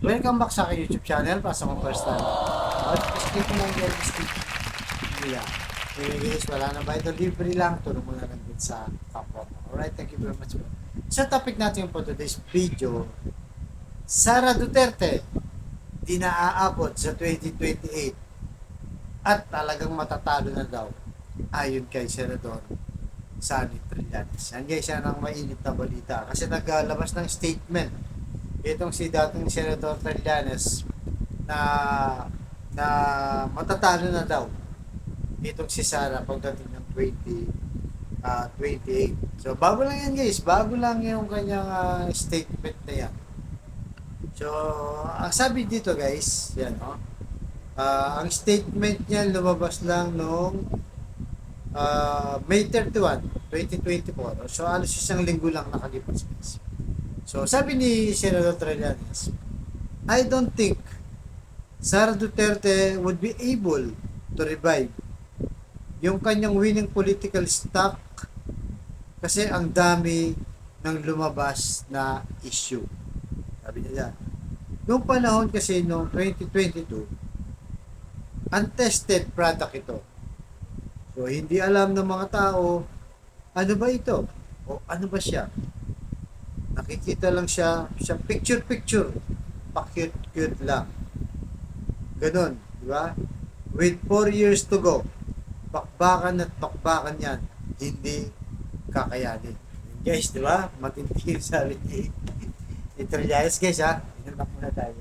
Welcome back sa aking YouTube channel para sa mga first time. Click mo lang yung stick. Yeah. Okay guys, wala na ba ito? Libre lang. Tulong mo na lang din sa kapwa mo. Alright, thank you very much. Sa topic natin for today's video, Sara Duterte, di naaabot sa 2028 at talagang matatalo na daw ayon kay Senador Sani Trillanes. Yan guys, yan ang mainit na balita kasi naglabas ng statement itong si dating Senador Trillanes na na matatalo na daw itong si Sara pagdating ng 28. So bago lang yan guys, bago lang yung kanyang statement na yan. So ang sabi dito guys, yan ang statement niya lumabas lang noong May 31, 2024. So alos isang linggo lang nakalipas guys. So, sabi ni Senador Trillanes, I don't think Sara Duterte would be able to revive yung kanyang winning political stock kasi ang dami ng lumabas na issue. Sabi niya yan. Noong panahon kasi noong 2022, untested product ito. So, hindi alam ng mga tao, ano ba ito? O ano ba siya? Nakikita lang siya picture, pa-cute lang. Ganon, di ba? With 4 years to go, bakbakan at bakbakan yan, hindi kakayanin. Guys, di ba? Matindi yung sabi ni Trillanes, guys, ha? Inunak muna tayo.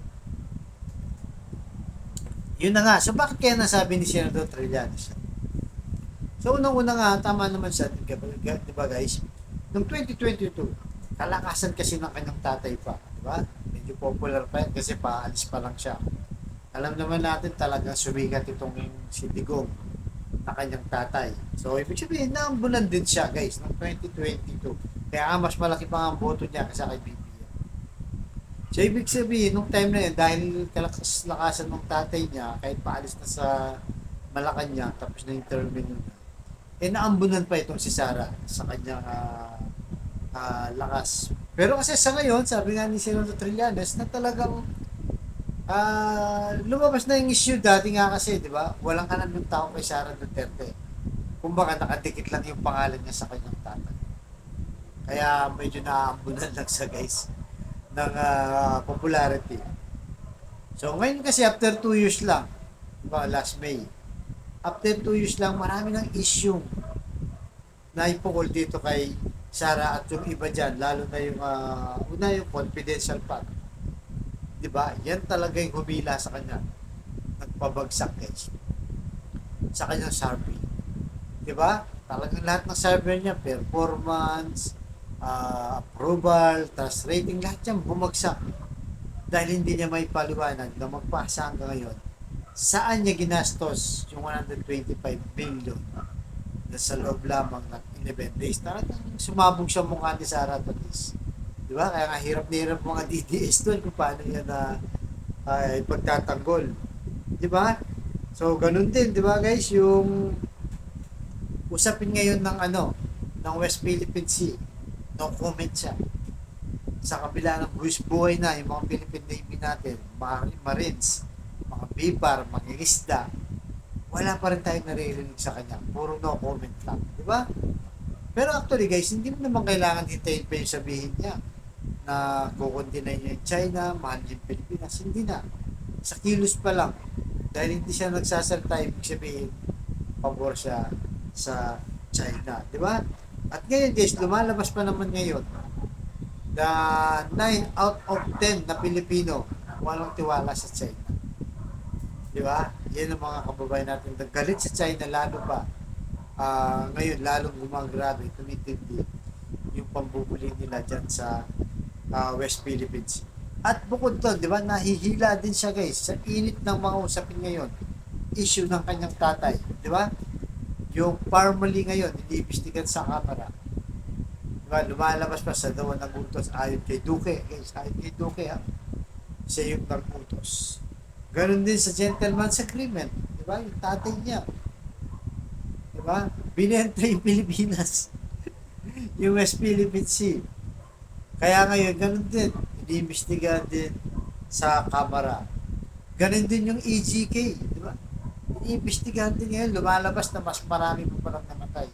Yun na nga. So, bakit kaya nasabi ni Senador Trillanes? So, unang-una nga, tama naman siya, di ba guys? Noong 2022, kalakasan kasi ng kanyang tatay pa, di ba? Medyo popular pa yan kasi paalis pa lang siya. Alam naman natin talagang sumikat itong si Digong na kanyang tatay. So, ibig sabihin, naambulan din siya, guys, noong 2022. Kaya mas malaki pa ang boto niya kasi kay BBM. So, ibig sabihin, nung time na yun, dahil kalakasan ng tatay niya, kahit paalis na sa Malacanang, tapos na yung termino niya, naambulan pa itong si Sara sa kanyang lakas. Pero kasi sa ngayon, sabi nga ni Senador Trillanes na talagang lumabas na yung issue dati nga kasi, di ba? Walang alam ng tao kay Sara Duterte. Kumbaga nakadikit lang yung pangalan niya sa kanyang tatay. Kaya medyo naaambunan lang sa guys ng popularity. So ngayon kasi after 2 years lang, di ba, last May, after 2 years lang, marami ng issue na ipukol dito kay Sara at yung iba dyan, lalo na yung una yung confidential part. Diba? Yan talaga yung humila sa kanya. Nagpabagsak guys. Sa kanyang survey. Diba? Talagang lahat ng survey niya, performance, approval, trust rating, lahat yan bumagsak. Dahil hindi niya may paliwanag na magpasa hanggang ngayon. Saan niya ginastos yung 125 billion na sa loob lamang ng 11 days. Talagang sumabog siya mukha ni Sara Duterte. Di ba? Kaya nga hirap na hirap mga DDS doon kung paano yan na pagtatanggol. Di ba? So, ganun din, di ba guys, yung usapin ngayon ng ng West Philippine Sea. No comment siya. Sa kabila ng buhay na yung mga Philippine Navy natin, mga Marines, mga BIPAR, mga isda, wala pa rin tayong naririnig sa kanya. Puro no comment lang. Di ba? Pero actually guys, hindi mo naman kailangan hintayin pa yung sabihin niya na kukundinay niya yung China, mahal yung Pilipinas. Hindi na. Sa kilos pa lang. Dahil hindi siya nagsasalta, ibig sabihin, pabor siya sa China. Di ba? At ngayon guys, lumalabas pa naman ngayon na 9 out of 10 na Pilipino walang tiwala sa China. Di ba? Yan ang mga kababayan natin galit sa China lalo pa. Ngayon lalong gumagrabe, tumitindi yung pambubuli nila dyan sa West Philippines. At bukod doon, di ba, nahihila din siya guys sa init ng mga usapin ngayon. Issue ng kanyang tatay. Di ba? Yung formally ngayon, iniimbestigan sa kamera. Di ba? Lumalabas pa sa dawan ng utos ayon kay Duque. Guys, ayon kay Duque ha. Siya yung nag-utos. Ganon din sa gentleman's agreement. Di ba? Yung tatay niya. Di ba? Binenta yung Pilipinas. yung West Philippine Sea. Kaya ngayon, ganun din. Iniimbestigahan din sa kamera. Ganon din yung EGK, di ba? Iniimbestigahan din ngayon, lumalabas na mas marami pa palang namatay.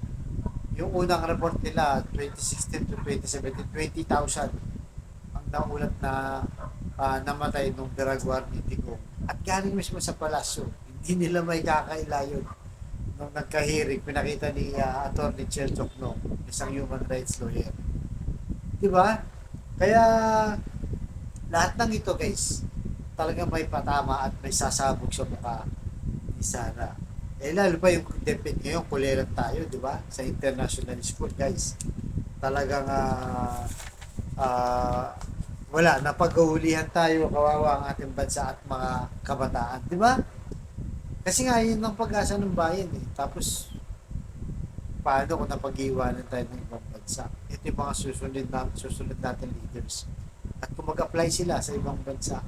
Yung unang report nila, 2016 to 2017, 20,000 ang naulat na namatay nung Diraguar ni Digong. At galing mismo sa palasyo, hindi nila may kakaila yun. Nung nagka-hearing, pinakita ni Atty. Chel Jokno, isang human rights lawyer. Diba? Kaya lahat ng ito guys, talagang may patama at may sasabog sa mukha ni Sara. Eh lalo pa yung DepEd ngayon, kuleran tayo, di ba? Sa international school guys. Talagang wala, napag-uulihan tayo, kawawa ang ating bansa at mga kabataan, di ba? Kasi nga yun ang pag-asa ng bayan eh. Tapos paano kung napag-iwanan tayo ng ibang bansa? Ito yung mga susunod natin leaders. At kung mag-apply sila sa ibang bansa,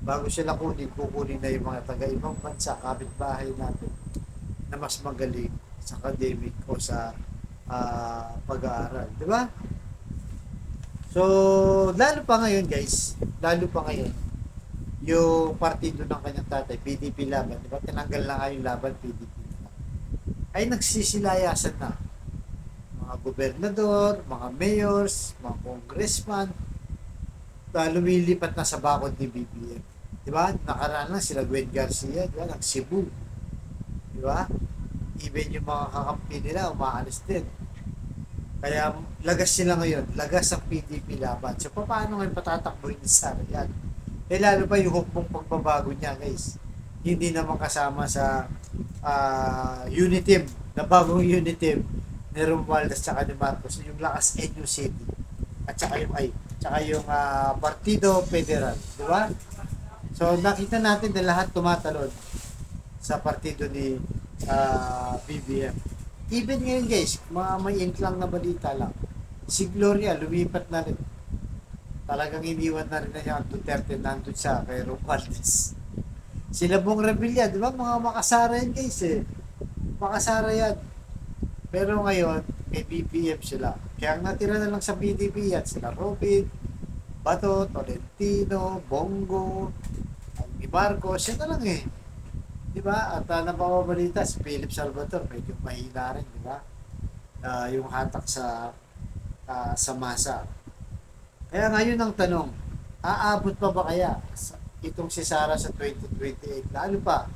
bago sila kukunin na yung mga taga-ibang bansa, kapitbahay natin, na mas magaling sa academic o sa pag-aaral. Di ba? So, lalo pa ngayon guys, lalo pa ngayon, yung partido ng kanyang tatay, PDP Laban, di ba? Tinanggal na nga yung laban, PDP Laban. Ay nagsisilayasan na. Mga gobernador, mga mayors, mga congressman, lumilipat na sa bakod ni BBM. Di ba? Nakaraan lang sila Gwen Garcia, di ba? Nag-Cebu. Di ba? Even yung mga kakampi nila, umaalis din. Kaya lagas sila ngayon, lagas ang PDP Laban. So paano ngayon patatakboy ni Sara yan? Eh lalo pa yung hukbong pagbabago niya guys. Hindi naman kasama sa Uniteam, na bagong Uniteam ni Romualdez at ni Marcos, yung lakas Edu City at saka yung Partido Federal, di ba? So nakita natin na lahat tumatalon sa partido ni BBM. Even ngayon guys, mga may lang na balita lang, si Gloria lumipat na rin. Talagang iniwan na rin na niya ang Duterte nandun siya kay Romualdez. Sila Bong Revilla, di ba? Mga makasara yan guys eh. Makasara yan. Pero ngayon, may BBM sila. Kaya ang natira na lang sa PDP yan, sila Robin, Bato, Tolentino, Bongo, ni Marcos, yan na lang eh. Di ba? At napapabalita si Philip Salvador, medyo mahina rin, di ba? Yung hatak sa masa. Kaya ngayon ang tanong, aabot pa ba kaya itong si Sara sa 2028? Lalo pa,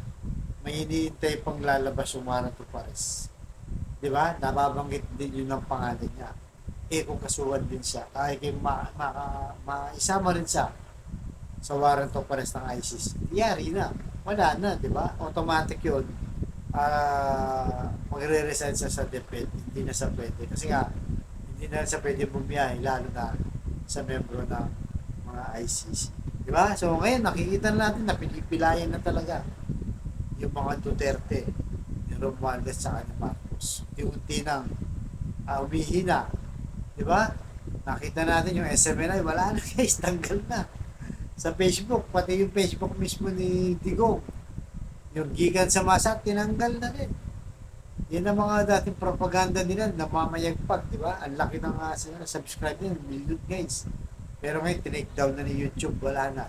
may hinihintay pang lalabas yung warrant of arrest. Di ba? Nababanggit din yun ang pangalan niya. Eh kung kasuhan din siya, ay kung maisama rin siya sa warrant of arrest ng ICC, yari na. Wala na, di ba? Automatic yun. Magre-resign siya sa DepEd. Hindi na sa pwede. Kasi nga, hindi na sa pwede bumiyahe, lalo na sa membro ng mga ICC. Di ba? So ngayon, nakikita natin na pinipilayan na talaga yung mga Duterte, ni Romualdez at ni Marcos. Unti-unti nang umihina. Di ba? Nakita natin yung SMNI, wala na guys, tanggal na. Sa Facebook, pati yung Facebook mismo ni Digong, yung gigan sa masa, tinanggal na rin. Yan ang mga dating propaganda nila, namamayagpag, di ba? Ang laki ng subscribe nila, million guys. Pero ngayon, tinake down na ni YouTube, wala na.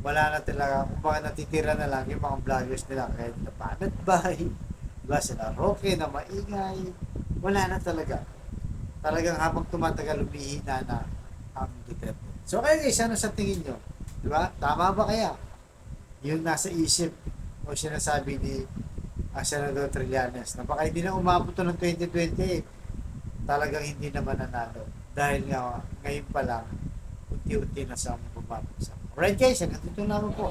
Wala na talaga, kung baka natitira na lang yung mga vloggers nila, kaya nila panatbay, di ba? Sila Roque na maingay, wala na talaga. Talagang habang tumatagal, lumihina na ang Duterte. So kaya guys, ano sa tingin nyo? Diba? Tama ba kaya? Yung nasa isip o sinasabi ni Senador Trillanes na baka hindi na umabot ng 2028, talagang hindi naman nanalo. Dahil nga, ngayon pa lang, unti-unti na sa bumabagsak. Alright guys, hanggang dito naman po.